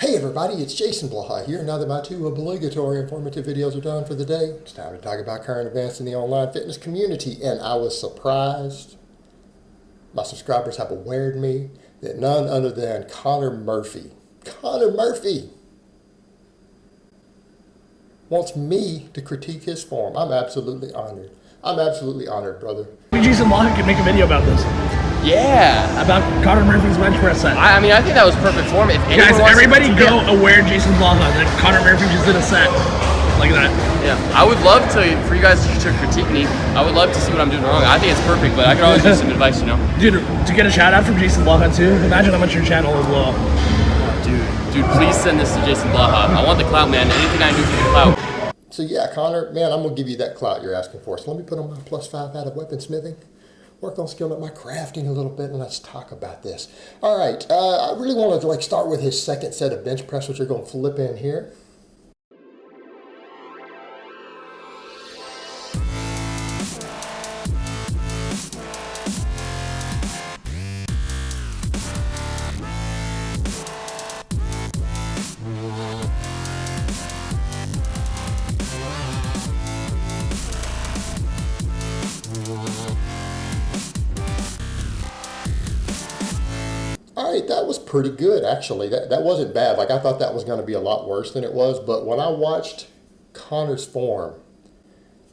Hey everybody, it's Jason Blaha here. Now that my two obligatory informative videos are done for the day, it's time to talk about current events in the online fitness community. And I was surprised, my subscribers have awared me, that none other than Connor Murphy wants me to critique his form. I'm absolutely honored. I'm absolutely honored, brother. Jason Blaha could make a video about this. Yeah. About Connor Murphy's bench press set. I mean, I think that was perfect form. If Guys, everybody go aware Jason Blaha that Connor Murphy just did a set like that. Yeah. I would love for you guys to critique me. I would love to see what I'm doing wrong. I think it's perfect, but I could always use some advice, you know? Dude, to get a shout out from Jason Blaha too, imagine how much your channel will blow up. Dude, please send this to Jason Blaha. I want the clout, man. Anything I do for the clout. So yeah, Connor, man, I'm going to give you that clout you're asking for. So let me put on my +5 out of weaponsmithing. Work on skilling up my crafting a little bit, and let's talk about this. All right, I really wanted to start with his second set of bench press, which we're going to flip in here. All right, that was pretty good, actually. That wasn't bad. I thought that was going to be a lot worse than it was, but when I watched Connor's form,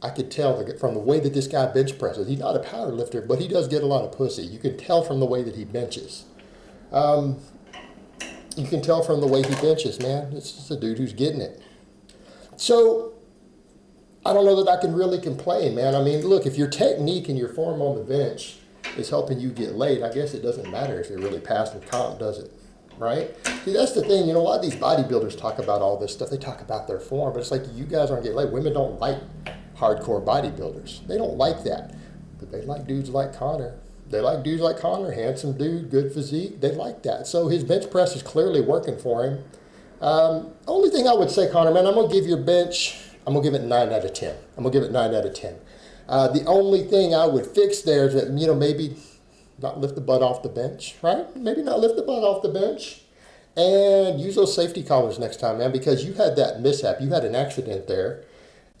I could tell from the way that this guy bench presses. He's not a power lifter, but he does get a lot of pussy. You can tell from the way that he benches. You can tell from the way he benches, man. It's just a dude who's getting it. So, I don't know that I can really complain, man. I mean, look, if your technique and your form on the bench is helping you get laid, I guess it doesn't matter if you're really passing comp, does it? Right? See, that's the thing. You know, a lot of these bodybuilders talk about all this stuff. They talk about their form, but it's like you guys aren't getting laid. Women don't like hardcore bodybuilders. They don't like that. But they like dudes like Connor. They like dudes like Connor. Handsome dude, good physique. They like that. So his bench press is clearly working for him. Only thing I would say, Connor, man, I'm going to give your bench, I'm going to give it 9 out of 10. I'm going to give it 9 out of 10. The only thing I would fix there is that, maybe not lift the butt off the bench, right? Maybe not lift the butt off the bench and use those safety collars next time, man, because you had that mishap. You had an accident there.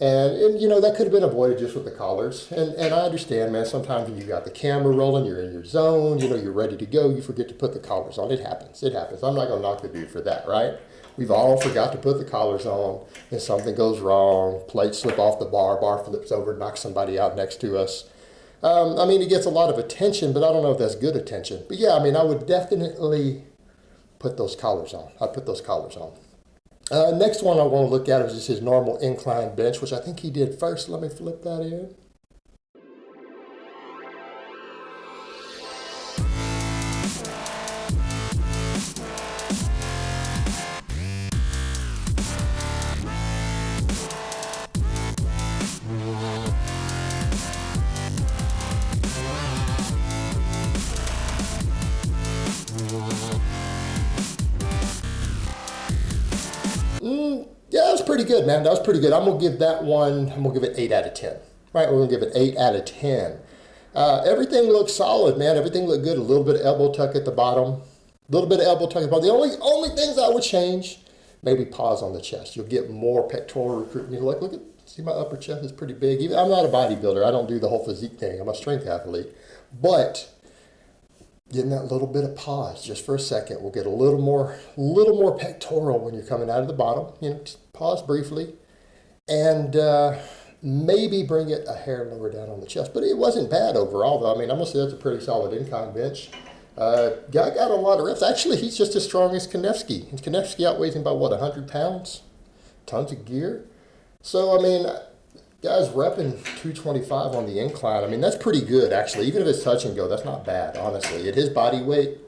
And that could have been avoided just with the collars. And I understand, man, sometimes when you got the camera rolling, you're in your zone, you're ready to go, you forget to put the collars on. It happens. It happens. I'm not going to knock the dude for that, right? We've all forgot to put the collars on, and something goes wrong, plates slip off the bar flips over, knocks somebody out next to us. I mean, it gets a lot of attention, but I don't know if that's good attention. But yeah, I mean, I would definitely put those collars on. I'd put those collars on. Next one I want to look at is just his normal incline bench, which I think he did first. Let me flip that in. Yeah, that was pretty good, man. That was pretty good. I'm going to give that one, I'm going to give it 8 out of 10. Right, we're going to give it 8 out of 10. Everything looked solid, man. Everything looked good. A little bit of elbow tuck at the bottom. A little bit of elbow tuck at the bottom. The only things I would change, maybe pause on the chest. You'll get more pectoral recruitment. Look at, see my upper chest is pretty big. Even, I'm not a bodybuilder. I don't do the whole physique thing. I'm a strength athlete. But getting that little bit of pause just for a second. We'll get a little more pectoral when you're coming out of the bottom. Just pause briefly and maybe bring it a hair lower down on the chest. But it wasn't bad overall, though. I mean, I'm going to say that's a pretty solid incline bench. Guy got a lot of reps. Actually, he's just as strong as Konevsky. And Konevsky outweighs him by, 100 pounds? Tons of gear. So, I mean, guys repping 225 on the incline. I mean, that's pretty good, actually. Even if it's touch and go, that's not bad, honestly. At his body weight,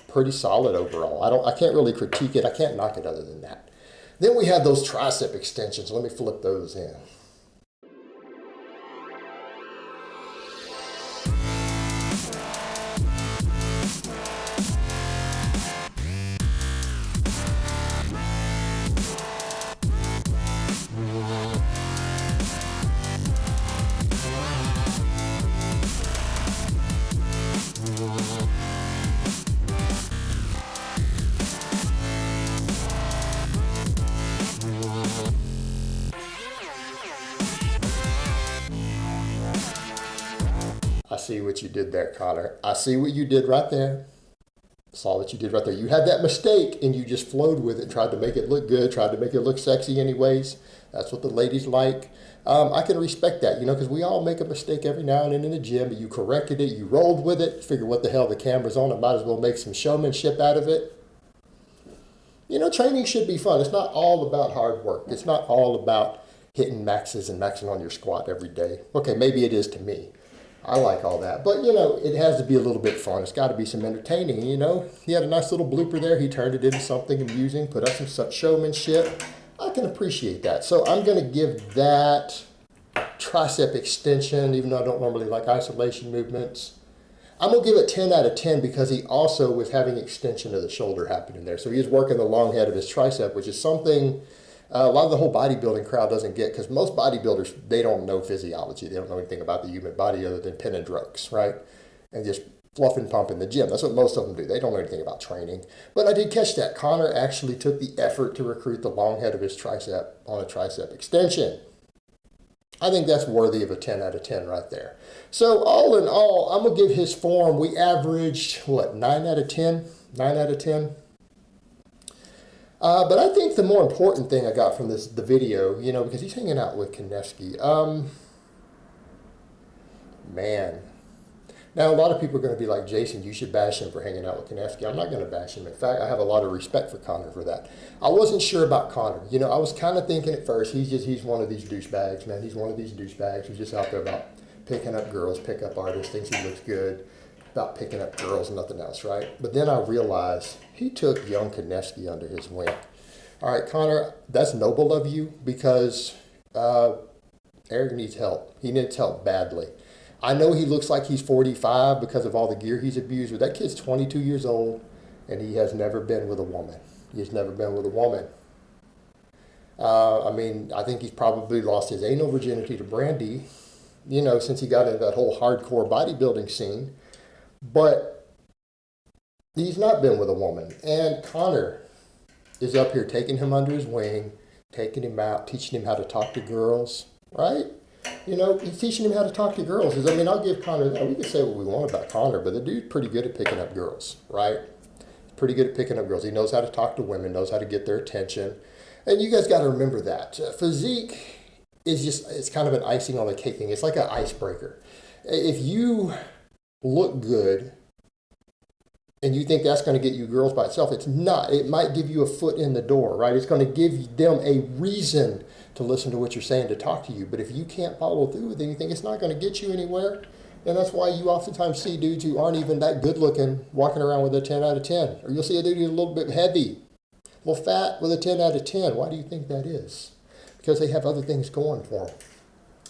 pretty solid overall. I can't really critique it. I can't knock it other than that. Then we have those tricep extensions. Let me flip those in. see what you did there, Connor. I see what you did right there. Saw what you did right there. You had that mistake and you just flowed with it, tried to make it look good, tried to make it look sexy anyways. That's what the ladies like. I can respect that, because we all make a mistake every now and then in the gym, but you corrected it, you rolled with it, figure what the hell, the camera's on, I might as well make some showmanship out of it. Training should be fun. It's not all about hard work. It's not all about hitting maxes and maxing on your squat every day. Okay, maybe it is to me. I like all that. But, it has to be a little bit fun. It's got to be some entertaining, He had a nice little blooper there. He turned it into something amusing, put up some showmanship. I can appreciate that. So I'm going to give that tricep extension, even though I don't normally like isolation movements. I'm going to give it 10 out of 10 because he also was having extension of the shoulder happening there. So he is working the long head of his tricep, which is something a lot of the whole bodybuilding crowd doesn't get, because most bodybuilders, they don't know physiology. They don't know anything about the human body other than pen and drugs, right? And just fluff and pump in the gym. That's what most of them do. They don't know anything about training. But I did catch that. Connor actually took the effort to recruit the long head of his tricep on a tricep extension. I think that's worthy of a 10 out of 10 right there. So all in all, I'm going to give his form, we averaged, 9 out of 10? 9 out of 10? But I think the more important thing I got from the video, because he's hanging out with Konevsky. Man. Now, a lot of people are going to be like, Jason, you should bash him for hanging out with Konevsky. I'm not going to bash him. In fact, I have a lot of respect for Connor for that. I wasn't sure about Connor. I was kind of thinking at first, he's one of these douchebags, man. He's one of these douchebags who's just out there about picking up girls, pickup artists, thinks he looks good, about picking up girls and nothing else, right? But then I realized he took young Konevsky under his wing. All right, Connor, that's noble of you, because Eric needs help. He needs help badly. I know he looks like he's 45 because of all the gear he's abused, but that kid's 22 years old, and he has never been with a woman. He's never been with a woman. I think he's probably lost his anal virginity to Brandy, since he got into that whole hardcore bodybuilding scene. But he's not been with a woman. And Connor is up here taking him under his wing, taking him out, teaching him how to talk to girls, right? He's teaching him how to talk to girls. I'll give Connor that. We can say what we want about Connor, but the dude's pretty good at picking up girls, right? Pretty good at picking up girls. He knows how to talk to women, knows how to get their attention. And you guys got to remember that. Physique is it's kind of an icing on the cake thing. It's like an icebreaker. If you look good and you think that's going to get you girls by itself, it's not. It might give you a foot in the door, right? It's going to give them a reason to listen to what you're saying, to talk to you. But if you can't follow through with anything, it's not going to get you anywhere. And that's why you oftentimes see dudes who aren't even that good looking walking around with a 10 out of 10. Or you'll see a dude who's a little bit heavy, a little fat with a 10 out of 10. Why do you think that is? Because they have other things going for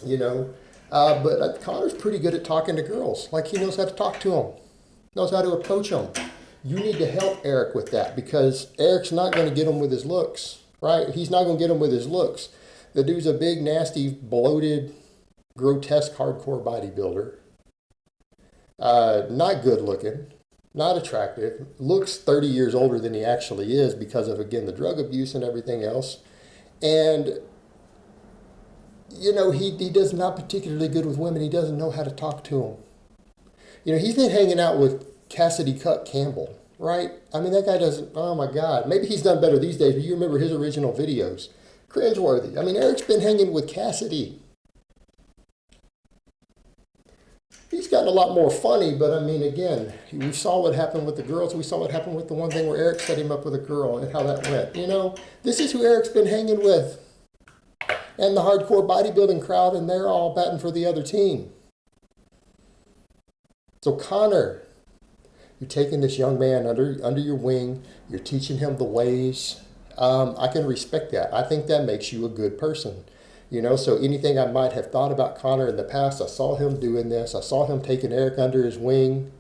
them, But Connor's pretty good at talking to girls. Like, he knows how to talk to them, knows how to approach them. You need to help Eric with that, because Eric's not going to get them with his looks, right? He's not going to get them with his looks. The dude's a big, nasty, bloated, grotesque, hardcore bodybuilder. Not good looking, not attractive, looks 30 years older than he actually is because of, again, the drug abuse and everything else. And, he does not particularly good with women. He doesn't know how to talk to them. He's been hanging out with Cassidy Cup Campbell, right? That guy doesn't, oh my God. Maybe he's done better these days, but you remember his original videos. Cringeworthy. Eric's been hanging with Cassidy. He's gotten a lot more funny, but again, we saw what happened with the girls. We saw what happened with the one thing where Eric set him up with a girl and how that went. This is who Eric's been hanging with. And the hardcore bodybuilding crowd, and they're all batting for the other team. So Connor, you're taking this young man under your wing. You're teaching him the ways. I can respect that. I think that makes you a good person. So anything I might have thought about Connor in the past, I saw him doing this. I saw him taking Eric under his wing.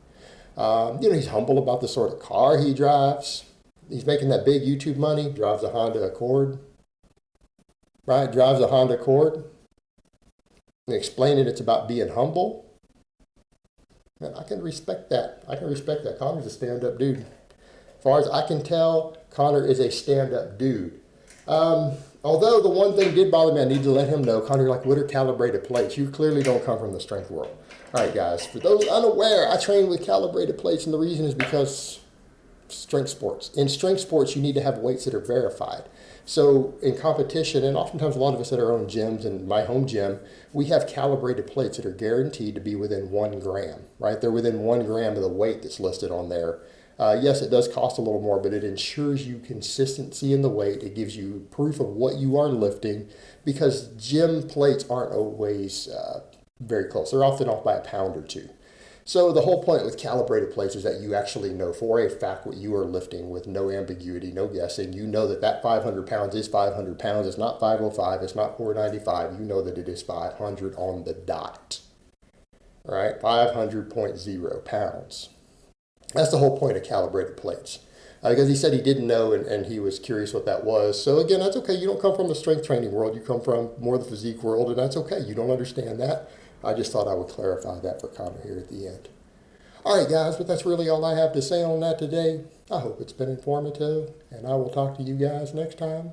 He's humble about the sort of car he drives. He's making that big YouTube money, drives a Honda Accord. Right? Drives a Honda Accord. And explaining it's about being humble. Man, I can respect that. Connor's a stand-up dude. As far as I can tell, Connor is a stand-up dude. Although the one thing did bother me, I need to let him know, Connor, like, what are calibrated plates? You clearly don't come from the strength world. All right, guys, for those unaware, I train with calibrated plates, and the reason is because strength sports. In strength sports, you need to have weights that are verified. So in competition, and oftentimes a lot of us at our own gyms and my home gym, we have calibrated plates that are guaranteed to be within 1 gram, right? They're within 1 gram of the weight that's listed on there. Yes, it does cost a little more, but it ensures you consistency in the weight. It gives you proof of what you are lifting, because gym plates aren't always very close. They're often off by a pound or two. So the whole point with calibrated plates is that you actually know for a fact what you are lifting with no ambiguity, no guessing. You know that that 500 pounds is 500 pounds. It's not 505. It's not 495. You know that it is 500 on the dot. All right, 500.0 pounds. That's the whole point of calibrated plates. Because he said he didn't know, and he was curious what that was. So again, that's okay. You don't come from the strength training world. You come from more the physique world, and that's okay. You don't understand that. I just thought I would clarify that for Connor here at the end. All right, guys, but that's really all I have to say on that today. I hope it's been informative, and I will talk to you guys next time.